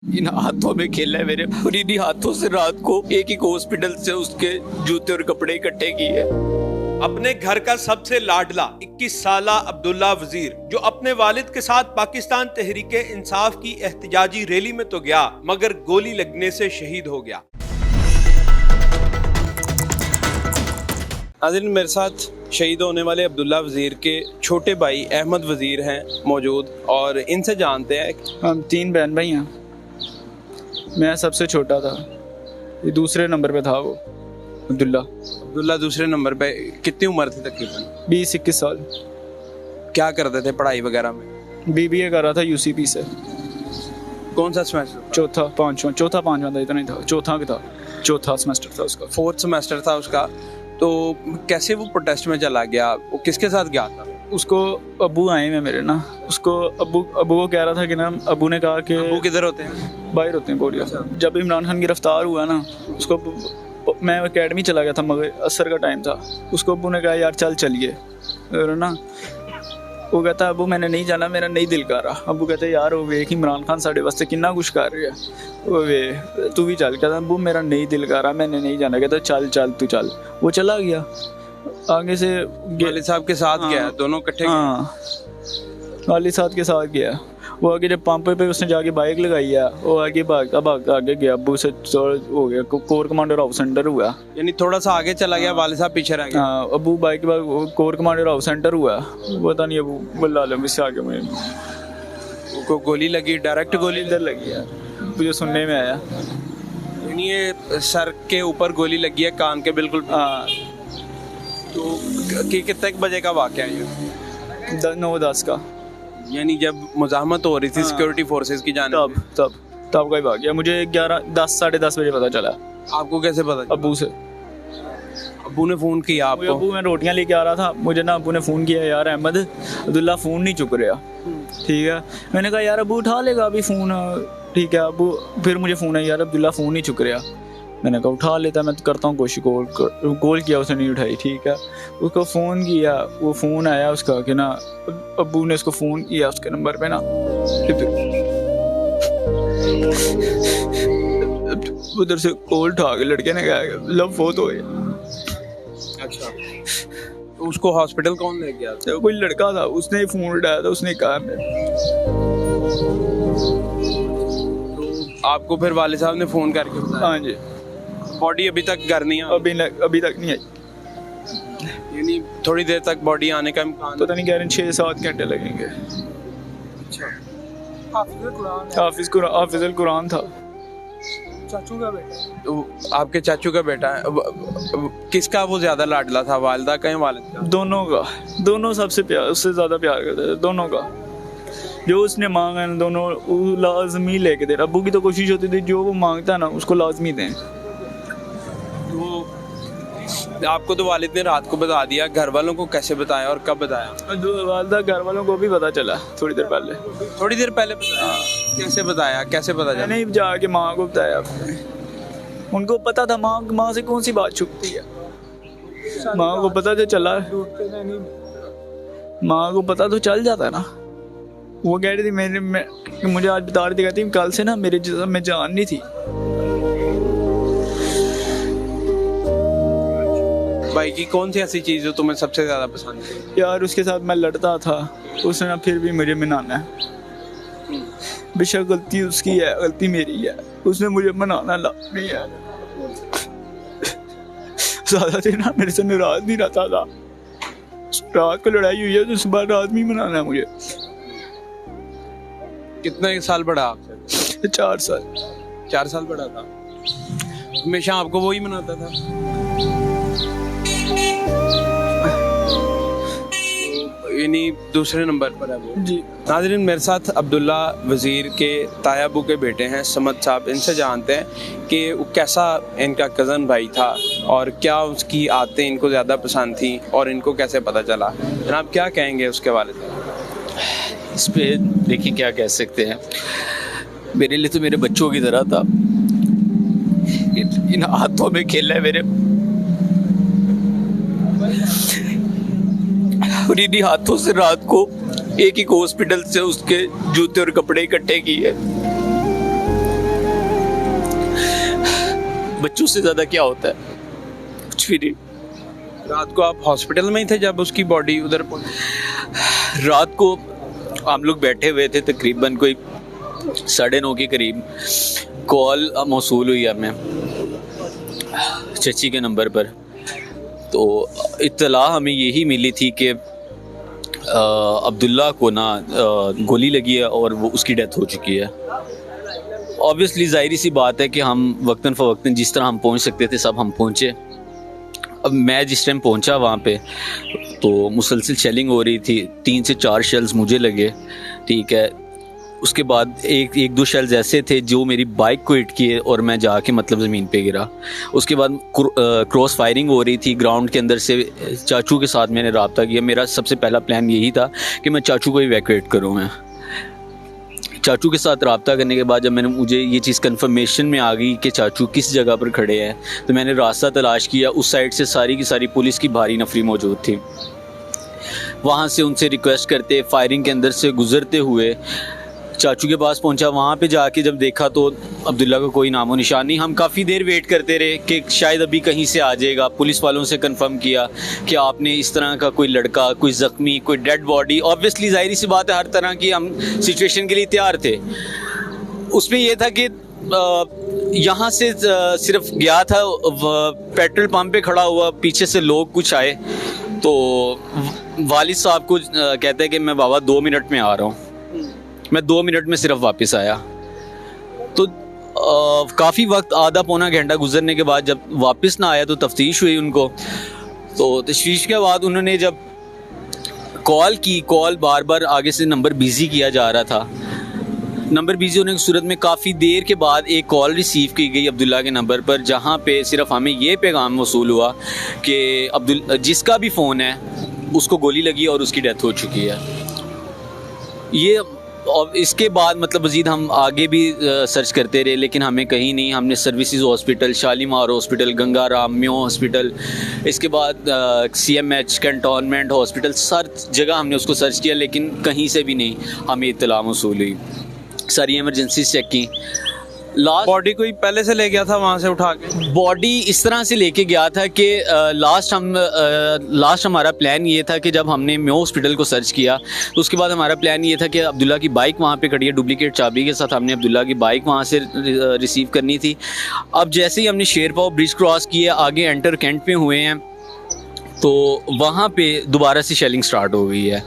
इन हाथों में खेला है मेरे, और इन्हीं हाथों से रात को एक एक हॉस्पिटल से उसके जूते और कपड़े इकट्ठे किए। अपने घर का सबसे लाडला 21 साला अब्दुल्ला वजीर, जो अपने वालिद के साथ पाकिस्तान तहरीके इंसाफ की एहतजाजी रैली में तो गया, मगर गोली लगने से शहीद हो गया। नाज़रीन, मेरे साथ शहीद होने वाले अब्दुल्ला वजीर के छोटे भाई अहमद वजीर हैं मौजूद, और इनसे जानते हैं। हम 3 बहन भाई हैं। मैं सबसे छोटा था, ये दूसरे नंबर पे था वो अब्दुल्ला दूसरे नंबर पे। कितनी उम्र थी तकरीबन? 20-21 साल। क्या करते थे पढ़ाई वगैरह में? BBA कर रहा था UCP से। कौन सा सेमेस्टर? चौथा पांचवा था, इतना ही था। चौथा सेमेस्टर था उसका। 4th सेमेस्टर था उसका। तो कैसे वो प्रोटेस्ट में चला गया? वो किसके साथ गया था? उसको अबू आए हैं मेरे ना, उसको अबू को कह रहा था कि ना, अबू ने कहा कि वो किधर होते हैं? बाहर होते हैं बोलिया। जब इमरान खान गिरफ्तार हुआ ना, उसको मैं एकेडमी चला गया था, मगर असर का टाइम था। उसको अबू ने कहा यार चलिए ना। वो कहता अबू मैंने नहीं जाना, मेरा नहीं दिल कर रहा। अबू कहते यार वो वेख इमरान खान साढ़े वास्ते कितना कुछ कर रही है, वो वे तू भी चल। कहता अबू मेरा नहीं दिल कर रहा, मैंने नहीं जाना। कहता चल तू चल। वो चला गया आगे से। वालिद साहब के साथ गया? दोनों इकट्ठे? हाँ, वालिद साहब के साथ गया। वो आगे जब पंप पे उसने जाके बाइक लगाई है, वो आगे भागता आगे गया। अबू से हो गया, कोर कमांडर ऑफ सेंटर हुआ। यानी थोड़ा सा आगे चला गया, वालिद साहब पीछे रह गए। हाँ, अबू बाइक के बाद कोर कमांडर ऑफ सेंटर हुआ। पता नहीं अबू बल्ला आलम इससे आगे में को गोली लगी, डायरेक्ट गोली इधर लगी है, मुझे सुनने में आया। यानी ये सर के ऊपर गोली लगी है, कान के बिल्कुल। हाँ। तो कितने बजे का वाक़या है ये? 9-10 का। यानी जब मुज़ाहमत हो रही थी सिक्योरिटी फोर्सेस की जानिब से? तब का ही भाग गया। मुझे 11-10-10:30 बजे पता चला। आपको कैसे पता चला? अबू से। अबू ने फ़ोन किया आपको? अबू मैं रोटियां लेके आ रहा था, मुझे ना अबू ने फ़ोन किया यार अहमद अब्दुल्ला फ़ोन नहीं चुक रहा। ठीक है, मैंने कहा यार अबू उठा लेगा अभी फ़ोन। ठीक है अबू, फिर मुझे फ़ोन है यार अब्दुल्ला फ़ोन नहीं चुक रहा। मैंने कहा उठा लेता, मैं तो करता हूँ कोशिश। कॉल किया, उसने नहीं उठाई। ठीक है, उसको फ़ोन किया, वो फ़ोन आया उसका कि ना, अबू ने उसको फ़ोन किया उसके नंबर पे ना। उधर से कॉल उठा के लड़के ने कहा लव बहुत हो गया। अच्छा, उसको हॉस्पिटल कौन ले गया? तो कोई लड़का था, उसने फ़ोन उठाया था, उसने कहा आपको फिर वाले साहब ने फ़ोन करके बताया? हाँ जी। बॉडी अभी तक घर नहीं आई? अभी तक नहीं आई। यानी थोड़ी देर तक बॉडी आने का इम्कान? पता नहीं, कह रहे हैं 6-7 घंटे लगेंगे। हाफिज़ुल कुरान था, चाचू का बेटा। तो आपके चाचू का बेटा है। किसका वो ज्यादा लाडला था, वालिदा का या वालिद का? दोनों का। दोनों सबसे प्यार, उससे ज्यादा प्यार करते थे दोनों का। जो उसने मांगा है दोनों लाजमी लेके दे। अबू की तो कोशिश होती थी जो वो मांगता ना उसको लाजमी दें। तो आपको तो वालिद ने रात को बता दिया, घर वालों को कैसे बताया और कब बताया? वालिदा घर वालों को भी पता चला थोड़ी देर पहले बताया? कैसे बताया, कैसे पता चला? मैंने जाके माँ को बताया। उनको पता था, माँ से कौन सी बात छुपती है। माँ को पता तो चला, माँ को पता तो चल जाता है ना। वो कह रही थी मुझे आज बता रही थी, कहती कल से ना मेरे जिस्म में जान नहीं थी। भाई की कौन सी ऐसी चीज़ जो तुम्हें सबसे ज़्यादा पसंद है? यार उसके साथ मैं लड़ता था, उसने ना फिर भी मुझे मनाना है। बेशक गलती उसकी है, गलती मेरी है, उसने मुझे मनाना लाजमी है। ज़्यादा देर ना मेरे से नाराज नहीं रहता था। रात को लड़ाई हुई है तो सुबह रात में मनाना है मुझे। कितने साल बड़ा आपसे? 4 साल। 4 साल बड़ा था। हमेशा आपको वही मनाता था? यानी दूसरे नंबर पर है वो जी। नाज़रीन, मेरे साथ अब्दुल्ला वज़ीर के ताया अबू के बेटे हैं समद साहब। इनसे जानते हैं कि वो कैसा इनका कज़न भाई था और क्या उसकी आदतें इनको ज़्यादा पसंद थी और इनको कैसे पता चला। जनाब क्या कहेंगे उसके वाले से? इस पे देखिए क्या कह सकते हैं, मेरे लिए तो मेरे बच्चों की तरह था। इन हाथों में खेला है मेरे, और इन्हीं हाथों से रात को एक एक हॉस्पिटल से उसके जूते और कपड़े इकट्ठे किए। बच्चों से ज़्यादा क्या होता है, कुछ भी नहीं। रात को आप हॉस्पिटल में ही थे जब उसकी बॉडी उधर पहुंची? रात को हम लोग बैठे हुए थे, तकरीबन कोई 9:30 के करीब कॉल मौसूल हुई हमें चची के नंबर पर। तो इत्तला हमें यही मिली थी कि अब्दुल्ला को ना गोली लगी है और वो उसकी डेथ हो चुकी है। ऑब्वियसली ज़ाहिर सी बात है कि हम वक्तन फ़वक्तन जिस तरह हम पहुंच सकते थे सब हम पहुंचे। अब मैं जिस टाइम पहुंचा वहाँ पे तो मुसलसल शेलिंग हो रही थी, 3 से 4 शेल्स मुझे लगे, ठीक है। उसके बाद एक दो शेल्स ऐसे थे जो मेरी बाइक को हिट किए और मैं जाके मतलब ज़मीन पे गिरा। उसके बाद क्रॉस फायरिंग हो रही थी ग्राउंड के अंदर से। चाचू के साथ मैंने रब्ता किया। मेरा सबसे पहला प्लान यही था कि मैं चाचू को इवैक्यूएट करूँ। मैं चाचू के साथ रब्ता करने के बाद जब मुझे ये चीज़ कंफर्मेशन में आ गई कि चाचू किस जगह पर खड़े हैं, तो मैंने रास्ता तलाश किया। उस साइड से सारी की सारी पुलिस की भारी नफरी मौजूद थी। वहाँ से उनसे रिक्वेस्ट करते फायरिंग के अंदर से गुजरते हुए चाचू के पास पहुंचा। वहाँ पे जाके जब देखा तो अब्दुल्ला का कोई नामो निशान नहीं। हम काफ़ी देर वेट करते रहे कि शायद अभी कहीं से आ जाएगा। पुलिस वालों से कंफर्म किया कि आपने इस तरह का कोई लड़का, कोई ज़ख्मी, कोई डेड बॉडी। ऑब्वियसली ज़ाहिर सी बात है हर तरह की हम सिचुएशन के लिए तैयार थे। उसमें यह था कि यहाँ से सिर्फ गया था, पेट्रोल पंप पे खड़ा हुआ, पीछे से लोग कुछ आए तो वालिद साहब को कहते हैं कि मैं बाबा 2 मिनट में आ रहा हूँ। मैं 2 मिनट में सिर्फ वापस आया। तो काफ़ी वक्त, आधा पौना घंटा गुजरने के बाद जब वापस ना आया तो तफ्तीश हुई उनको। तो तशवीश के बाद उन्होंने जब कॉल की, कॉल बार बार आगे से नंबर बिज़ी किया जा रहा था। नंबर बिज़ी होने की सूरत में काफ़ी देर के बाद एक कॉल रिसीव की गई अब्दुल्ला के नंबर पर, जहाँ पे सिर्फ हमें ये पैगाम मौसूल हुआ कि जिसका भी फ़ोन है उसको गोली लगी और उसकी डेथ हो चुकी है। ये और इसके बाद मतलब मज़ीद हम आगे भी सर्च करते रहे लेकिन हमें कहीं नहीं। हमने services hospital, Shalimar hospital, Gangaram, म्यो hospital, इसके बाद CMH, कैंटोनमेंट हॉस्पिटल, हर जगह हमने उसको सर्च किया लेकिन कहीं से भी नहीं हमें इत्तला मौसूल हुई। सारी एमरजेंसी चेक की। लास्ट बॉडी कोई पहले से ले गया था वहाँ से उठा के? बॉडी इस तरह से लेके गया था कि लास्ट हमारा प्लान ये था कि जब हमने म्यो हॉस्पिटल को सर्च किया तो उसके बाद हमारा प्लान ये था कि अब्दुल्ला की बाइक वहाँ पे खड़ी है, डुप्लीकेट चाबी के साथ हमने अब्दुल्ला की बाइक वहाँ से रिसीव करनी थी। अब जैसे ही हमने शेरपाव ब्रिज क्रॉस किया, आगे एंटर कैंट पे हुए हैं तो वहाँ पे दोबारा से शेलिंग स्टार्ट हो गई है।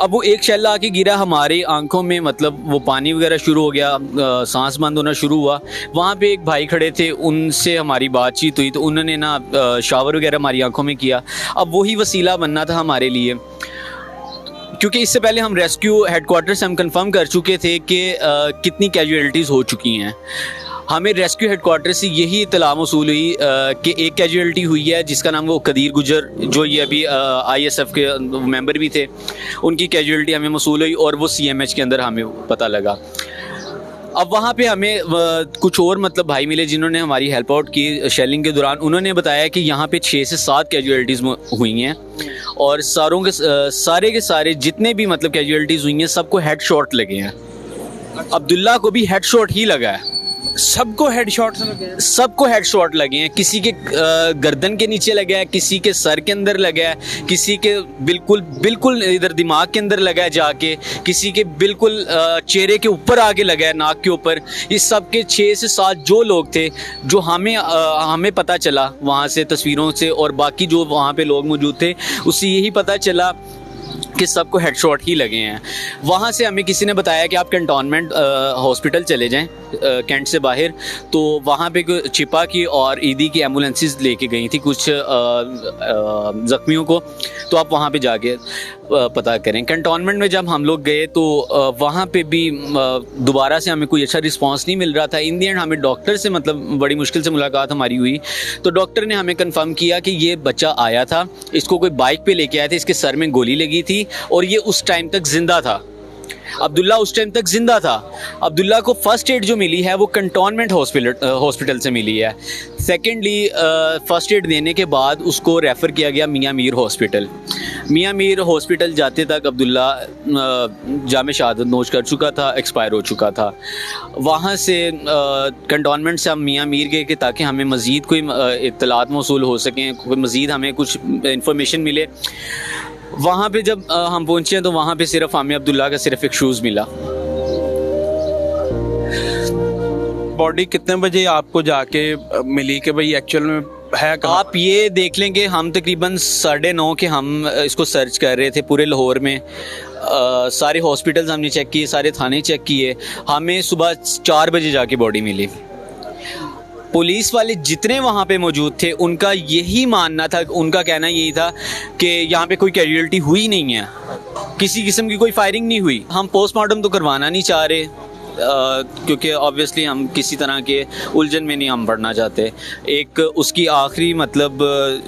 अब वो एक शेल आके गिरा हमारी आंखों में, मतलब वो पानी वगैरह शुरू हो गया, सांस बंद होना शुरू हुआ। वहाँ पे एक भाई खड़े थे, उनसे हमारी बातचीत हुई तो उन्होंने ना शावर वगैरह हमारी आंखों में किया। अब वही वसीला बनना था हमारे लिए, क्योंकि इससे पहले हम रेस्क्यू हेडक्वार्टर से हम कंफर्म कर चुके थे कि कितनी कैजुअलिटीज़ हो चुकी हैं। हमें रेस्क्यू हेडक्वार्टर से यही इत्तला मौसूल हुई कि एक कैजुअलिटी हुई है जिसका नाम वो कदीर गुजर, जो ये अभी ISF के मेंबर भी थे, उनकी कैजुअलिटी हमें मौसूल हुई और वो CMH के अंदर हमें पता लगा। अब वहाँ पे हमें कुछ और मतलब भाई मिले जिन्होंने हमारी हेल्प आउट की शेलिंग के दौरान। उन्होंने बताया कि यहाँ पे 6 से 7 कैजुअलिटीज़ हुई हैं और सारे के सारे जितने भी मतलब कैजुअलिटीज़ हुई हैं सबको हेड शॉट लगे हैं। अब्दुल्ला को भी हेड शॉट ही लगा है। सबको हेडशॉट लगे हैं? सबको हेडशॉट लगे हैं। किसी के गर्दन के नीचे लगा है, किसी के सर के अंदर लगा है, किसी के बिल्कुल इधर दिमाग के अंदर लगा है जाके, किसी के बिल्कुल चेहरे के ऊपर आके लगा है, नाक के ऊपर। इस सब के 6 से 7 जो लोग थे, जो हमें पता चला वहाँ से तस्वीरों से और बाकी जो वहाँ पे लोग मौजूद थे उससे यही पता चला कि सबको हेडशॉट ही लगे हैं। वहाँ से हमें किसी ने बताया कि आप कैंटोनमेंट हॉस्पिटल चले जाएं, कैंट से बाहर। तो वहाँ पे छिपा की और ईदी की एम्बुलेंसेस लेके गई थी कुछ ज़ख्मियों को, तो आप वहाँ पे जाके पता करें। कैंटोनमेंट में जब हम लोग गए तो वहाँ पे भी दोबारा से हमें कोई अच्छा रिस्पांस नहीं मिल रहा था। इन दी एंड हमें डॉक्टर से मतलब बड़ी मुश्किल से मुलाकात हमारी हुई, तो डॉक्टर ने हमें कंफर्म किया कि ये बच्चा आया था, इसको कोई बाइक पे लेके आया था, इसके सर में गोली लगी थी और ये उस टाइम तक ज़िंदा था। अब्दुल्ला उस टाइम तक ज़िंदा था। अब्दुल्ला को फ़र्स्ट एड जो मिली है वो कंटोनमेंट हॉस्पिटल से मिली है। सेकेंडली फ़र्स्ट एड देने के बाद उसको रेफ़र किया गया मियाँ मीर हॉस्पिटल। मियाँ मीर हॉस्पिटल जाते तक अब्दुल्ला जामे शहादत नोश कर चुका था, एक्सपायर हो चुका था। वहाँ से कंटोनमेंट से हम मियाँ मीर गए कि ताकि हमें मज़ीद कोई इत्तलात मौसूल हो सकें, कोई मज़ीद हमें कुछ इंफॉर्मेशन मिले। वहाँ पे जब हम पहुँचे तो वहाँ पे सिर्फ हमें अब्दुल्ला का सिर्फ एक शूज़ मिला। बॉडी कितने बजे आपको जाके मिली कि भाई एक्चुअल में है कहाँ? आप ये देख लेंगे हम तकरीबन 9:30 के हम इसको सर्च कर रहे थे पूरे लाहौर में। सारे हॉस्पिटल्स हमने चेक किए, सारे थाने चेक किए, हमें सुबह 4 बजे जाके बॉडी मिली। पुलिस वाले जितने वहाँ पे मौजूद थे उनका यही मानना था, उनका कहना यही था कि यहाँ पे कोई कैजुअल्टी हुई नहीं है, किसी किस्म की कोई फायरिंग नहीं हुई। हम पोस्टमार्टम तो करवाना नहीं चाह रहे क्योंकि ऑब्वियसली हम किसी तरह के उलझन में नहीं हम पड़ना चाहते। एक उसकी आखिरी मतलब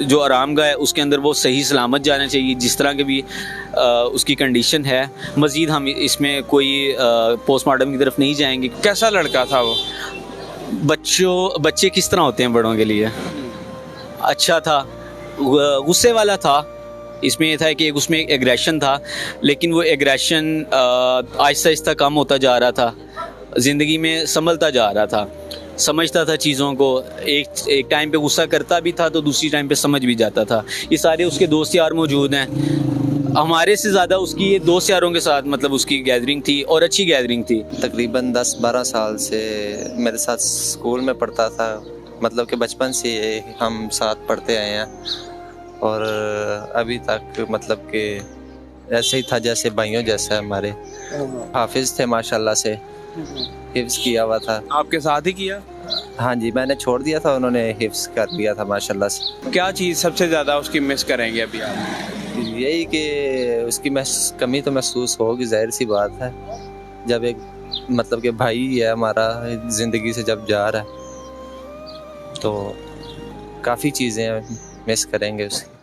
जो आरामगाह है उसके अंदर वो सही सलामत जाना चाहिए, जिस तरह के भी उसकी कंडीशन है। मज़ीद हम इसमें कोई पोस्टमार्टम की तरफ नहीं जाएंगे। कैसा लड़का था वो? बच्चे किस तरह होते हैं बड़ों के लिए, अच्छा था, गुस्से वाला था। इसमें यह था कि उसमें एक एग्रेशन था, लेकिन वो एग्रेशन आहिस्ता आहिस्ता कम होता जा रहा था, ज़िंदगी में संभलता जा रहा था, समझता था चीज़ों को। एक टाइम पे गुस्सा करता भी था तो दूसरी टाइम पे समझ भी जाता था। ये सारे उसके दोस्त यार मौजूद हैं। हमारे से ज़्यादा उसकी ये दोस्त यारों के साथ मतलब उसकी गैदरिंग थी और अच्छी गैदरिंग थी। तकरीबन 10-12 साल से मेरे साथ स्कूल में पढ़ता था, मतलब कि बचपन से हम साथ पढ़ते आए हैं और अभी तक मतलब कि ऐसे ही था जैसे भाइयों जैसा। हमारे हाफिज़ थे माशाल्लाह से, हिफ्ज़ किया हुआ था। आपके साथ ही किया? हाँ जी, मैंने छोड़ दिया था, उन्होंने हिफ्ज़ कर लिया था माशाल्लाह से। क्या चीज़ सबसे ज़्यादा उसकी मिस करेंगे अभी आप? यही कि उसकी कमी तो महसूस होगी, जाहिर सी बात है, जब एक मतलब कि भाई है हमारा ज़िंदगी से जब जा रहा है तो काफ़ी चीज़ें मिस करेंगे उसकी।